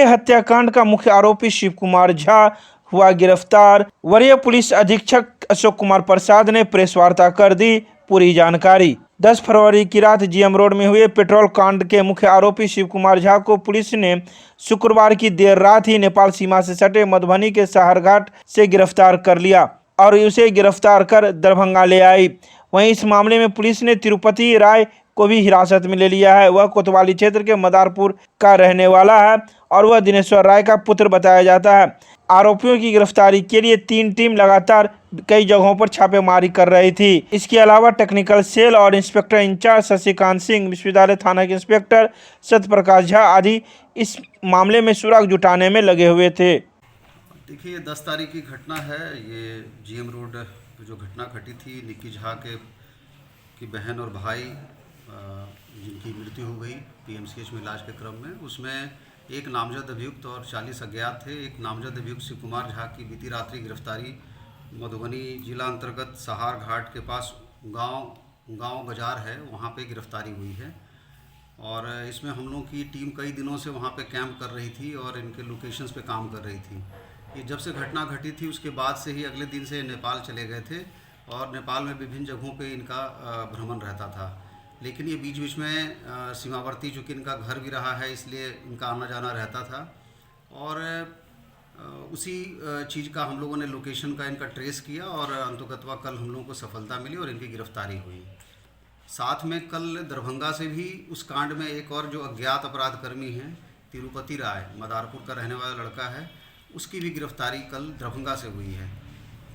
हत्याकांड का मुख्य आरोपी शिव कुमार झा हुआ गिरफ्तार। वरीय पुलिस अधीक्षक अशोक कुमार प्रसाद ने प्रेस वार्ता कर दी पूरी जानकारी। 10 फरवरी की रात जीएम रोड में हुए पेट्रोल कांड के मुख्य आरोपी शिव कुमार झा को पुलिस ने शुक्रवार की देर रात ही नेपाल सीमा से सटे मधुबनी के साहरघाट से गिरफ्तार कर लिया और उसे गिरफ्तार कर दरभंगा ले आई। वहीं इस मामले में पुलिस ने तिरुपति राय को भी हिरासत में ले लिया है। वह कोतवाली क्षेत्र के मदारपुर का रहने वाला है और वह दिनेश्वर राय का पुत्र बताया जाता है। आरोपियों की गिरफ्तारी के लिए 3 टीम लगातार कई जगहों पर छापेमारी कर रही थी। इसके अलावा टेक्निकल सेल और इंस्पेक्टर इंचार्ज शशिकांत सिंह, विश्वविद्यालय थाना के इंस्पेक्टर सत्यप्रकाश झा आदि इस मामले में सुराग जुटाने में लगे हुए थे। देखिए, 10 तारीख की घटना है। ये जीएम रोड पे जो घटना घटी थी, निक्की झा की बहन और भाई जिनकी मृत्यु हो गई पीएमसीएच में इलाज के क्रम में, उसमें एक नामजद अभियुक्त और 40 अज्ञात थे। एक नामजद अभियुक्त शिव कुमार झा की बीती रात्रि गिरफ्तारी मधुबनी जिला अंतर्गत सहारघाट के पास गांव बाजार है, वहां पे गिरफ्तारी हुई है। और इसमें हम लोगों की टीम कई दिनों से वहां पे कैंप कर रही थी और इनके लोकेशंस पे काम कर रही थी। ये जब से घटना घटी थी उसके बाद से ही अगले दिन से नेपाल चले गए थे और नेपाल में विभिन्न जगहों पे इनका भ्रमण रहता था। लेकिन ये बीच बीच में सीमावर्ती, चूँकि इनका घर भी रहा है, इसलिए इनका आना जाना रहता था। और उसी चीज़ का हम लोगों ने लोकेशन का इनका ट्रेस किया और अंततः कल हम लोगों को सफलता मिली और इनकी गिरफ्तारी हुई। साथ में कल दरभंगा से भी उस कांड में एक और जो अज्ञात अपराधकर्मी हैं, तिरुपति राय, मदारपुर का रहने वाला लड़का है, उसकी भी गिरफ्तारी कल दरभंगा से हुई है।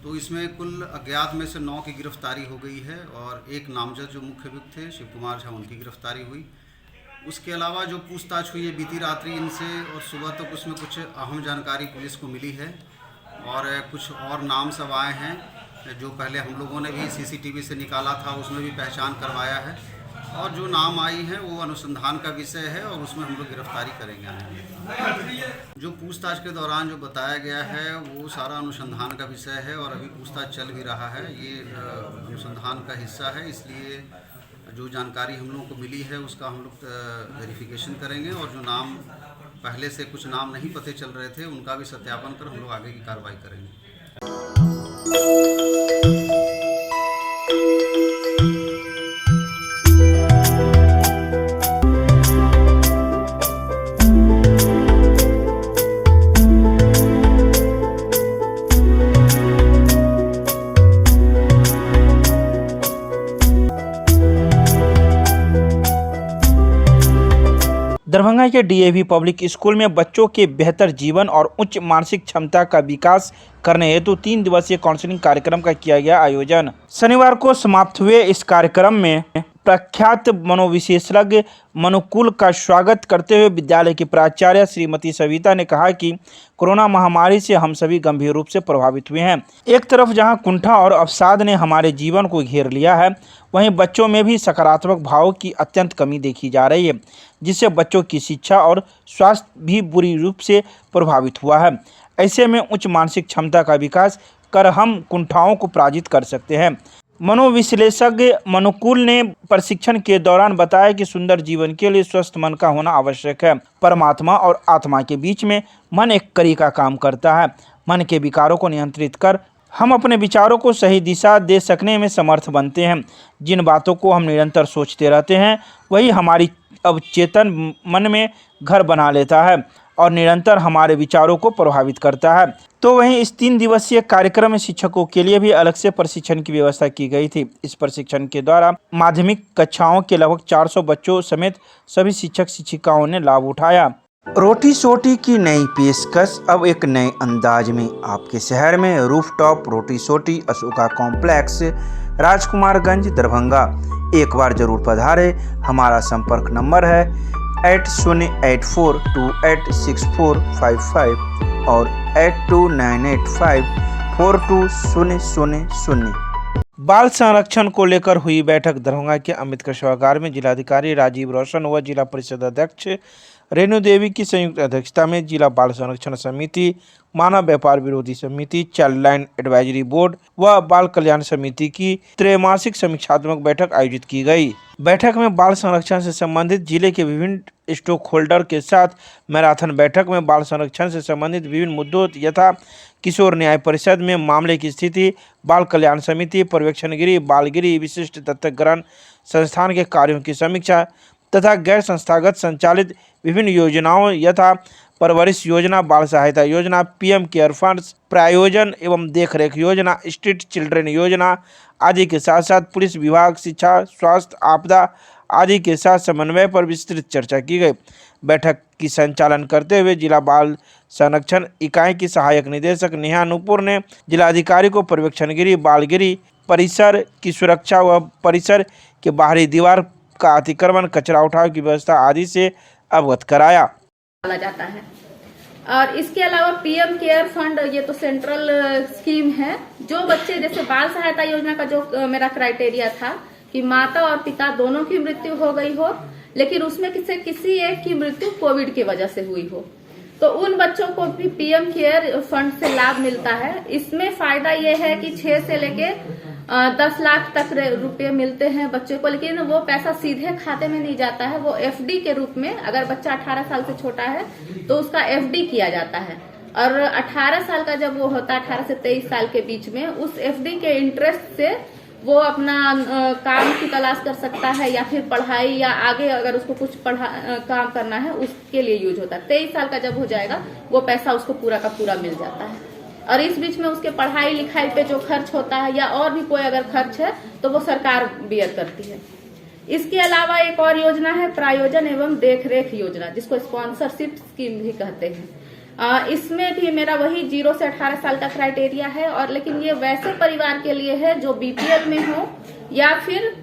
तो इसमें कुल अज्ञात में से 9 की गिरफ्तारी हो गई है और एक नामजद जो मुख्य अभियुक्त थे शिव कुमार झा, उनकी गिरफ्तारी हुई। उसके अलावा जो पूछताछ हुई है बीती रात्रि इनसे और सुबह तक, उसमें कुछ अहम जानकारी पुलिस को मिली है और कुछ और नाम सब आए हैं जो पहले हम लोगों ने भी सीसीटीवी से निकाला था, उसमें भी पहचान करवाया है। और जो नाम आई है वो अनुसंधान का विषय है और उसमें हम लोग गिरफ्तारी करेंगे। जो पूछताछ के दौरान जो बताया गया है वो सारा अनुसंधान का विषय है और अभी पूछताछ चल भी रहा है। ये अनुसंधान का हिस्सा है, इसलिए जो जानकारी हम लोगों को मिली है उसका हम लोग वेरिफिकेशन करेंगे और जो नाम पहले से कुछ नाम नहीं पते चल रहे थे उनका भी सत्यापन कर हम लोग आगे की कार्रवाई करेंगे। दरभंगा के डीएवी पब्लिक स्कूल में बच्चों के बेहतर जीवन और उच्च मानसिक क्षमता का विकास करने हेतु 3 दिवसीय काउंसलिंग कार्यक्रम का किया गया आयोजन। शनिवार को समाप्त हुए इस कार्यक्रम में प्रख्यात मनोविशेषज्ञ मनुकुल का स्वागत करते हुए विद्यालय की प्राचार्य श्रीमती सविता ने कहा कि कोरोना महामारी से हम सभी गंभीर रूप से प्रभावित हुए हैं। एक तरफ जहां कुंठा और अवसाद ने हमारे जीवन को घेर लिया है, वहीं बच्चों में भी सकारात्मक भावों की अत्यंत कमी देखी जा रही है, जिससे बच्चों की शिक्षा और स्वास्थ्य भी बुरी रूप से प्रभावित हुआ है। ऐसे में उच्च मानसिक क्षमता का विकास कर हम कुंठाओं को पराजित कर सकते हैं। मनोविश्लेषज्ञ मनुकुल ने प्रशिक्षण के दौरान बताया कि सुंदर जीवन के लिए स्वस्थ मन का होना आवश्यक है। परमात्मा और आत्मा के बीच में मन एक कड़ी का काम करता है। मन के विकारों को नियंत्रित कर हम अपने विचारों को सही दिशा दे सकने में समर्थ बनते हैं। जिन बातों को हम निरंतर सोचते रहते हैं वही हमारी अवचेतन मन में घर बना लेता है और निरंतर हमारे विचारों को प्रभावित करता है। तो वहीं इस 3 दिवसीय कार्यक्रम में शिक्षकों के लिए भी अलग से प्रशिक्षण की व्यवस्था की गई थी। इस प्रशिक्षण के द्वारा माध्यमिक कक्षाओं के लगभग 400 बच्चों समेत सभी शिक्षक शिक्षिकाओं ने लाभ उठाया। रोटी सोटी की नई पेशकश अब एक नए अंदाज में आपके शहर में रूफटॉप रोटी सोटी अशोका कॉम्प्लेक्स, राजकुमारगंज, दरभंगा। एक बार जरूर पधारे। हमारा संपर्क नंबर है 8084286455 और 8298542000। बाल संरक्षण को लेकर हुई बैठक दरभंगा के अम्बेडकर सभागार में जिलाधिकारी राजीव रोशन व जिला परिषद अध्यक्ष रेणु देवी की संयुक्त अध्यक्षता में जिला बाल संरक्षण समिति, मानव व्यापार विरोधी समिति, चाइल्ड लाइन एडवाइजरी बोर्ड व बाल कल्याण समिति की त्रैमासिक समीक्षात्मक बैठक आयोजित की गई। बैठक में बाल संरक्षण से संबंधित जिले के विभिन्न स्टॉक होल्डर के साथ मैराथन बैठक में बाल संरक्षण से संबंधित विभिन्न मुद्दों यथा किशोर न्याय परिषद में मामले की स्थिति, बाल कल्याण समिति, पर्यवेक्षणगिरी, बालगिरी, विशिष्ट दत्तक ग्रहण संस्थान के कार्यों की समीक्षा तथा गैर संस्थागत संचालित विभिन्न योजनाओं यथा परवरिश योजना, बाल सहायता योजना, पीएम केयर फंड्स, प्रायोजन एवं देखरेख योजना, स्ट्रीट चिल्ड्रन योजना आदि के साथ साथ पुलिस विभाग, शिक्षा, स्वास्थ्य, आपदा आदि के साथ समन्वय पर विस्तृत चर्चा की गई। बैठक की संचालन करते हुए जिला बाल संरक्षण इकाई की सहायक निदेशक नेहा नूपुर ने जिलाधिकारी को पर्यवेक्षणगिरी, बालगिरी परिसर की सुरक्षा व परिसर के बाहरी दीवार का अतिक्रमण, कचरा उठाव की व्यवस्था आदि से अवगत कराया जाता है। और इसके अलावा पीएम केयर फंड, ये तो सेंट्रल स्कीम है। जो बच्चे, जैसे बाल सहायता योजना का जो मेरा क्राइटेरिया था कि माता और पिता दोनों की मृत्यु हो गई हो, लेकिन उसमें किसी एक की मृत्यु कोविड की वजह से हुई हो, तो उन बच्चों को भी पीएम केयर फंड से लाभ मिलता है। इसमें फायदा ये है कि 6 से लेके 10 लाख तक रुपए मिलते हैं बच्चे को, लेकिन वो पैसा सीधे खाते में नहीं जाता है, वो एफडी के रूप में, अगर बच्चा 18 साल से छोटा है तो उसका एफडी किया जाता है। और 18 साल का जब वो होता है, 18 से 23 साल के बीच में, उस एफडी के इंटरेस्ट से वो अपना काम की तलाश कर सकता है या फिर पढ़ाई या आगे अगर उसको कुछ काम करना है उसके लिए यूज होता है। 23 साल का जब हो जाएगा वो पैसा उसको पूरा का पूरा मिल जाता है। और इस बीच में उसके पढ़ाई लिखाई पे जो खर्च होता है या और भी कोई अगर खर्च है तो वो सरकार बियर करती है। इसके अलावा एक और योजना है प्रायोजन एवं देखरेख योजना, जिसको स्पॉन्सरशिप स्कीम भी कहते हैं। इसमें भी मेरा वही 0 से 18 साल का क्राइटेरिया है, और लेकिन ये वैसे परिवार के लिए है जो बीपीएल में हो या फिर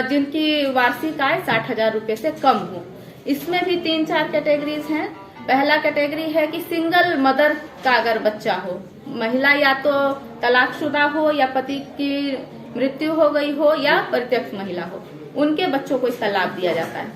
जिनकी वार्षिक आय 60,000 रुपए से कम हो। इसमें भी 3-4 कैटेगरीज हैं। पहला कैटेगरी है कि सिंगल मदर का अगर बच्चा हो, महिला या तो तलाकशुदा हो या पति की मृत्यु हो गई हो या परित्यक्त महिला हो, उनके बच्चों को इसका लाभ दिया जाता है।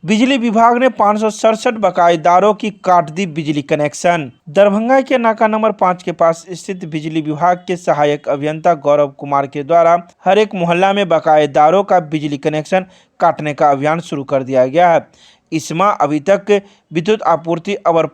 बिजली विभाग ने 567 बकायेदारों की काट दी बिजली कनेक्शन। दरभंगा के नाका नंबर 5 के पास स्थित बिजली विभाग के सहायक अभियंता गौरव कुमार के द्वारा हर एक मोहल्ला में बकायेदारों का बिजली कनेक्शन काटने का अभियान शुरू कर दिया गया है। इस माह अभी तक विद्युत आपूर्ति अवर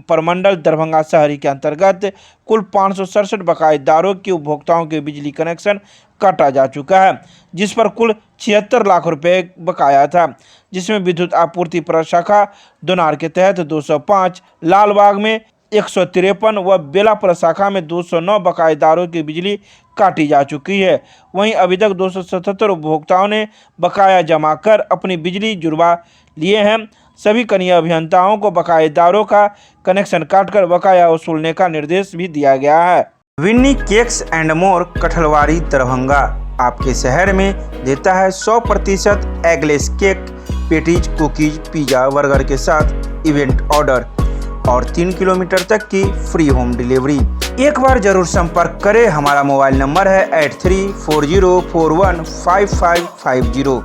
परमंडल दरभंगा शहरी के अंतर्गत कुल 567 बकायेदारों के उपभोक्ताओं के बिजली कनेक्शन काटा जा चुका है, जिस पर कुल 76 लाख रुपए बकाया था, जिसमें विद्युत आपूर्ति प्रशाखा दोनार के तहत 205, लालबाग में 153 व बेला प्रशाखा में 209 बकायेदारों की बिजली काटी जा चुकी है। वहीं अभी तक 277 उपभोक्ताओं ने बकाया जमा कर अपनी बिजली जुड़वा लिए हैं। सभी कनीय अभियंताओं को बकायेदारों का कनेक्शन काटकर बकाया वसूलने का निर्देश भी दिया गया है। Vinni cakes and more Kathalwadi Darbhanga आपके शहर में देता है 100% eggless cake, patties, cookies, pizza, burger के साथ इवेंट ऑर्डर और 3 किलोमीटर तक की फ्री होम डिलीवरी। एक बार जरूर संपर्क करें। हमारा मोबाइल नंबर है 8340415550।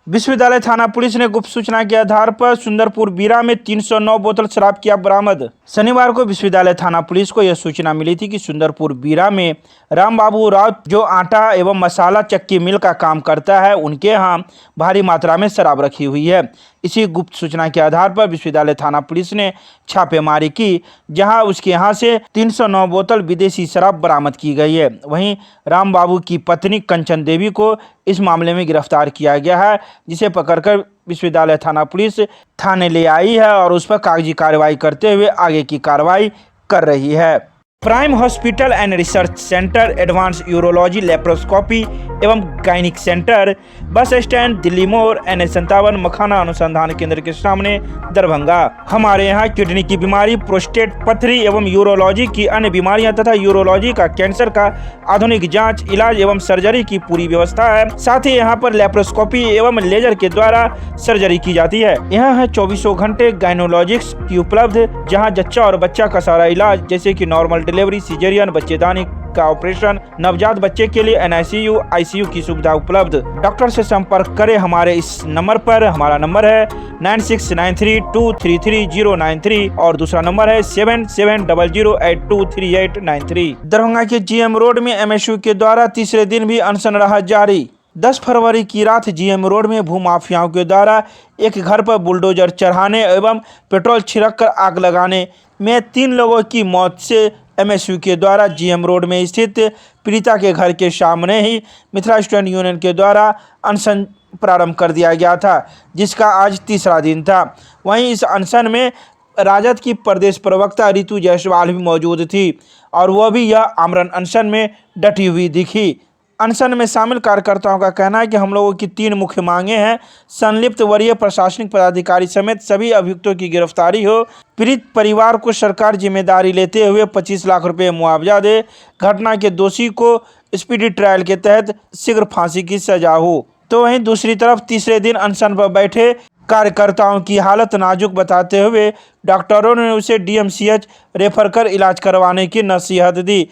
विश्वविद्यालय थाना पुलिस ने गुप्त सूचना के आधार पर सुंदरपुर बीरा में 309 बोतल शराब किया बरामद। शनिवार को विश्वविद्यालय थाना पुलिस को यह सूचना मिली थी कि सुंदरपुर बीरा में राम बाबू राव, जो आटा एवं मसाला चक्की मिल का काम करता है, उनके यहाँ भारी मात्रा में शराब रखी हुई है। इसी गुप्त सूचना के आधार पर विश्वविद्यालय थाना पुलिस ने छापेमारी की, जहां उसके यहां से 309 बोतल विदेशी शराब बरामद की गई है। वहीं राम बाबू की पत्नी कंचन देवी को इस मामले में गिरफ्तार किया गया है, जिसे पकड़कर विश्वविद्यालय थाना पुलिस थाने ले आई है और उस पर कागजी कार्रवाई करते हुए आगे की कार्रवाई कर रही है। Prime hospital and research centre advance urology, laparoscopy, एवं gynaec centre, bus stand, Delhi मोड़, NH57 मखाना अनुसंधान केंद्र के सामने, दरभंगा। हमारे यहाँ किडनी की बीमारी, प्रोस्टेट, पथरी एवं यूरोलॉजी की अन्य बीमारियां तथा यूरोलॉजी का, कैंसर का आधुनिक जांच, इलाज एवं सर्जरी की पूरी व्यवस्था है। साथ ही यहाँ पर लेप्रोस्कोपी एवं लेजर के द्वारा सर्जरी की जाती है। यहाँ है 24 घंटे गायनोलॉजिक्स की उपलब्ध, जहाँ जच्चा और बच्चा का सारा इलाज जैसे कि नॉर्मल डिलीवरी, सिजेरियन, बच्चेदानी का ऑपरेशन, नवजात बच्चे के लिए NICU, ICU की सुविधा उपलब्ध। डॉक्टर से संपर्क करें हमारे इस नंबर पर। हमारा नंबर है 9693233093 और दूसरा नंबर है 7700823893। दरभंगा के GM रोड में MSU के द्वारा तीसरे दिन भी अनशन रहा जारी। 10 फरवरी की रात GM रोड में भूमाफियाओं के द्वारा एक घर पर बुलडोजर चढ़ाने एवं पेट्रोल छिड़ककर आग लगाने में 3 लोगों की मौत से MSU के द्वारा GM रोड में स्थित पीड़िता के घर के सामने ही मिथिला स्टूडेंट यूनियन के द्वारा अनशन प्रारंभ कर दिया गया था, जिसका आज तीसरा दिन था। वहीं इस अनशन में राजद की प्रदेश प्रवक्ता रितु जायसवाल भी मौजूद थी और वह भी यह आमरण अनशन में डटी हुई दिखी। अनशन में शामिल कार्यकर्ताओं का कहना है कि हम लोगों की 3 मुख्य मांगे हैं। संलिप्त वरीय प्रशासनिक पदाधिकारी समेत सभी अभियुक्तों की गिरफ्तारी हो, पीड़ित परिवार को सरकार जिम्मेदारी लेते हुए 25 लाख रुपए मुआवजा दे, घटना के दोषी को स्पीडी ट्रायल के तहत शीघ्र फांसी की सजा हो। तो वहीं दूसरी तरफ तीसरे दिन अनशन पर बैठे कार्यकर्ताओं की हालत नाजुक बताते हुए डॉक्टरों ने उसे DMCH रेफर कर इलाज करवाने की नसीहत दी,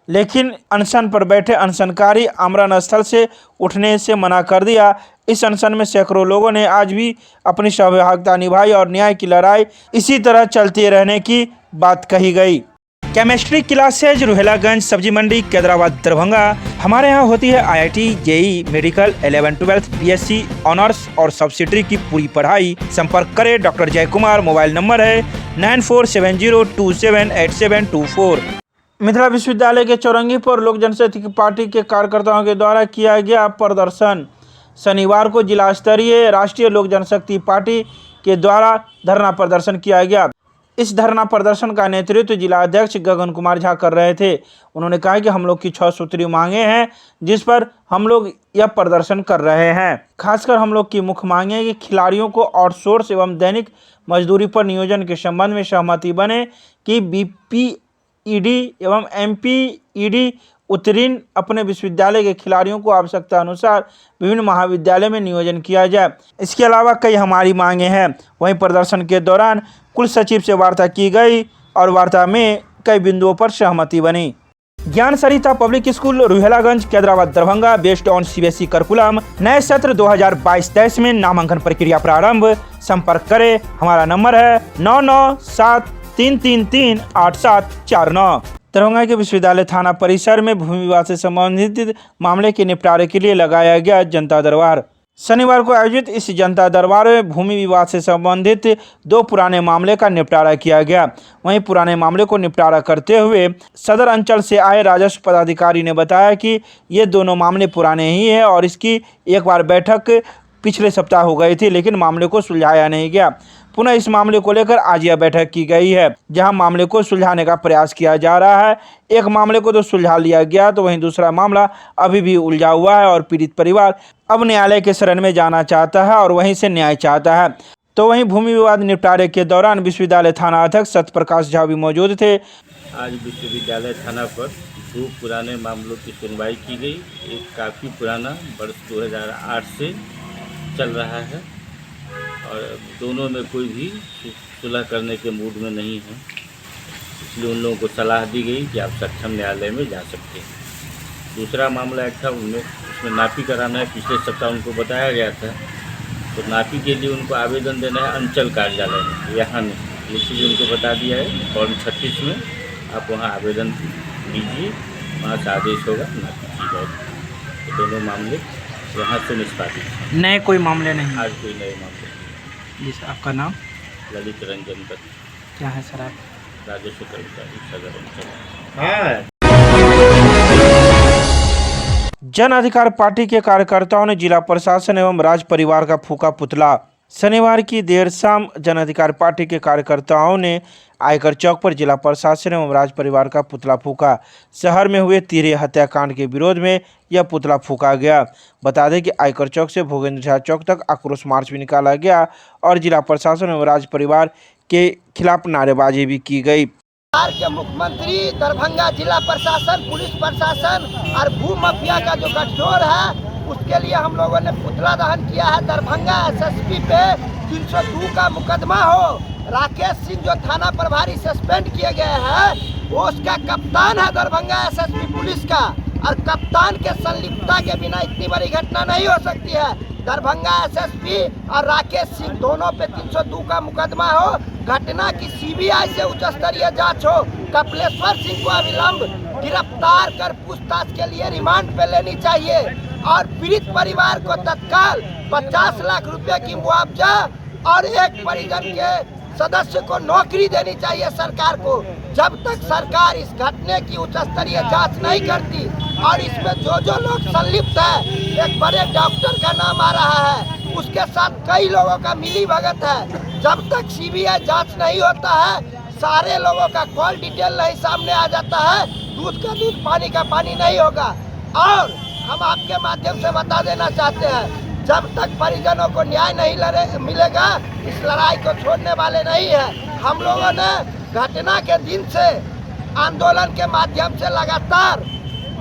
लेकिन अनशन पर बैठे अनशनकारी आमरण स्थल से उठने से मना कर दिया। इस अनशन में सैकड़ों लोगों ने आज भी अपनी सहभागिता निभाई और न्याय की लड़ाई इसी तरह चलते रहने की बात कही गई। केमिस्ट्री क्लासेज रुहेलागंज सब्जी मंडी कैदराबाद दरभंगा। हमारे यहाँ होती है IIT, JEE, medical, 11-12, BSc honours और सब्सिडरी की पूरी पढ़ाई। संपर्क करें डॉक्टर जय कुमार। मोबाइल नंबर है 9470278724। मिथिला विश्वविद्यालय के चौरंगी पर लोक जनशक्ति पार्टी के कार्यकर्ताओं के द्वारा किया गया प्रदर्शन। शनिवार को जिला स्तरीय राष्ट्रीय लोक जनशक्ति पार्टी के द्वारा धरना प्रदर्शन किया गया। इस धरना प्रदर्शन का नेतृत्व जिला अध्यक्ष गगन कुमार झा कर रहे थे। उन्होंने कहा कि हम लोग की 6 सूत्रीय मांगे हैं, जिस पर हम लोग यह प्रदर्शन कर रहे हैं। खासकर हम लोग की मुख्य मांगे है कि खिलाड़ियों को आउटसोर्स एवं दैनिक मजदूरी पर नियोजन के संबंध में सहमति बने कि BPED एवं MPED उत्तीर्ण अपने विश्वविद्यालय के खिलाड़ियों को आवश्यकता अनुसार विभिन्न महाविद्यालय में नियोजन किया जाए। इसके अलावा कई हमारी मांगे हैं। वहीं प्रदर्शन के दौरान कुल सचिव से वार्ता की गई और वार्ता में कई बिंदुओं पर सहमति बनी। Gyan Sarita public school Ruhelaganj Kaidrabad Darbhanga based on CBSE curriculum. नए सत्र 2022-23 में नामांकन प्रक्रिया प्रारंभ। संपर्क करें। हमारा नंबर है 9973338749। दरभंगा के विश्वविद्यालय थाना परिसर में भूमि विवाद से संबंधित मामले के निपटारे के लिए लगाया गया जनता दरबार। शनिवार को आयोजित इस जनता दरबार में भूमि विवाद से संबंधित 2 पुराने मामले का निपटारा किया गया। वहीं पुराने मामले को निपटारा करते हुए सदर अंचल से आए राजस्व पदाधिकारी ने बताया कि ये दोनों मामले पुराने ही हैं और इसकी एक बार बैठक पिछले सप्ताह हो गई थी, लेकिन मामले को सुलझाया नहीं गया। पुनः इस मामले को लेकर आज यह बैठक की गई है, जहां मामले को सुलझाने का प्रयास किया जा रहा है। एक मामले को तो सुलझा लिया गया, तो वहीं दूसरा मामला अभी भी उलझा हुआ है और पीड़ित परिवार अब न्यायालय के शरण में जाना चाहता है और वहीं से न्याय चाहता है। तो वहीं भूमि विवाद निपटारे के दौरान विश्वविद्यालय थाना अध्यक्ष सत्यप्रकाश झा भी मौजूद थे। आज विश्वविद्यालय थाना पर 2 पुराने मामलों की सुनवाई की गई। एक काफ़ी पुराना वर्ष 2008 से चल रहा है और दोनों में कोई भी सुलह करने के मूड में नहीं है, इसलिए उन लोगों को सलाह दी गई कि आप सक्षम न्यायालय में जा सकते हैं। दूसरा मामला एक था, उसमें नापी कराना है। पिछले सप्ताह उनको बताया गया था, तो नापी के लिए उनको आवेदन देना है अंचल कार्यालय में, यहाँ नहीं। इसलिए उनको बता दिया है फॉर्म 36 में आप वहाँ आवेदन दीजिए, वहाँ से आदेश होगा, नापी की जाएगी। तो दोनों मामले यहाँ से निष्पादित। नए कोई मामले नहीं? आज कोई नए मामले। जी सर, आपका नाम? ललित रंजन दत्त। क्या है सर आप? राजस्व कर्मचारी सदर अंचल। जन अधिकार पार्टी के कार्यकर्ताओं ने जिला प्रशासन एवं राज परिवार का फूका पुतला। शनिवार की देर शाम जन अधिकार पार्टी के कार्यकर्ताओं ने आयकर चौक पर जिला प्रशासन एवं राज परिवार का पुतला फूका। शहर में हुए तिहरे हत्याकांड के विरोध में यह पुतला फूका गया। बता दें कि आयकर चौक से भोगेंद्र झा चौक तक आक्रोश मार्च भी निकाला गया और जिला प्रशासन एवं राज परिवार के खिलाफ नारेबाजी भी की गई। बिहार के मुख्यमंत्री, दरभंगा जिला प्रशासन, पुलिस प्रशासन और भू माफिया का जो गठजोड़ है, उसके लिए हम लोगों ने पुतला दहन किया है। दरभंगा एसएसपी पे 302 का मुकदमा हो। राकेश सिंह जो थाना प्रभारी सस्पेंड किए गए हैं, वो उसका कप्तान है दरभंगा एसएसपी पुलिस का, और कप्तान के संलिप्तता के बिना इतनी बड़ी घटना नहीं हो सकती है। दरभंगा एसएसपी और राकेश सिंह दोनों पे 302 का मुकदमा हो। घटना की सीबीआई से उच्च स्तरीय जांच हो। कपिलेश्वर सिंह को अविलंब गिरफ्तार कर पूछताछ के लिए रिमांड पे लेनी चाहिए और पीड़ित परिवार को तत्काल 50 लाख रुपए की मुआवजा और एक परिजन के सदस्य को नौकरी देनी चाहिए सरकार को। जब तक सरकार इस घटने की उच्च स्तरीय जांच नहीं करती और इसमें जो लोग संलिप्त है, एक बड़े डॉक्टर का नाम आ रहा है, उसके साथ कई लोगों का मिली भगत है, जब तक सीबीआई जांच नहीं होता है, सारे लोगों का कॉल डिटेल नहीं सामने आ जाता है, दूध का दूध पानी का पानी नहीं होगा। और हम आपके माध्यम से बता देना चाहते हैं, जब तक परिजनों को न्याय नहीं मिलेगा, इस लड़ाई को छोड़ने वाले नहीं है। हम लोगों ने घटना के दिन से आंदोलन के माध्यम से लगातार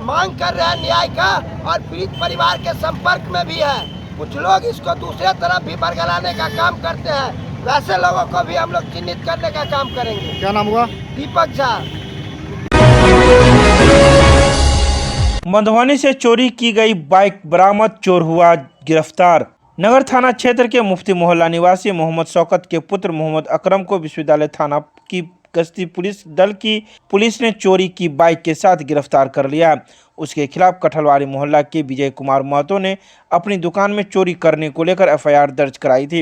मांग कर रहे हैं न्याय का, और पीड़ित परिवार के संपर्क में भी है। कुछ लोग इसको दूसरे तरफ भी बरगलाने का काम करते हैं, वैसे लोगों को भी हम लोग चिन्हित करने का काम करेंगे। क्या नाम हुआ? दीपक झा। मधुबनी से चोरी की गई बाइक बरामद, चोर हुआ गिरफ्तार। नगर थाना क्षेत्र के मुफ्ती मोहल्ला निवासी मोहम्मद शौकत के पुत्र मोहम्मद अकरम को विश्वविद्यालय थाना की गश्ती पुलिस दल की पुलिस ने चोरी की बाइक के साथ गिरफ्तार कर लिया। उसके खिलाफ कठलवाड़ी मोहल्ला के विजय कुमार महतो ने अपनी दुकान में चोरी करने को लेकर एफआईआर दर्ज कराई थी।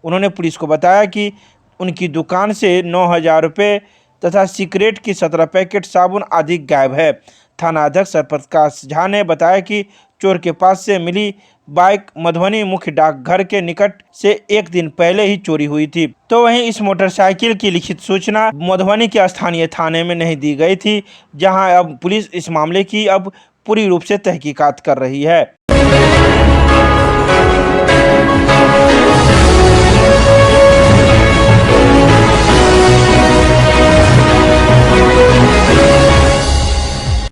उन्होंने पुलिस को बताया कि उनकी दुकान से 9,000 रुपये तथा सिगरेट की 17 पैकेट साबुन आदि गायब है। थाना अध्यक्ष सरप्रकाश झा ने बताया कि चोर के पास से मिली बाइक मधुबनी मुख्य डाकघर के निकट से एक दिन पहले ही चोरी हुई थी। तो वहीं इस मोटरसाइकिल की लिखित सूचना मधुबनी के स्थानीय थाने में नहीं दी गई थी, जहां अब पुलिस इस मामले की अब पूरी रूप से तहकीकात कर रही है।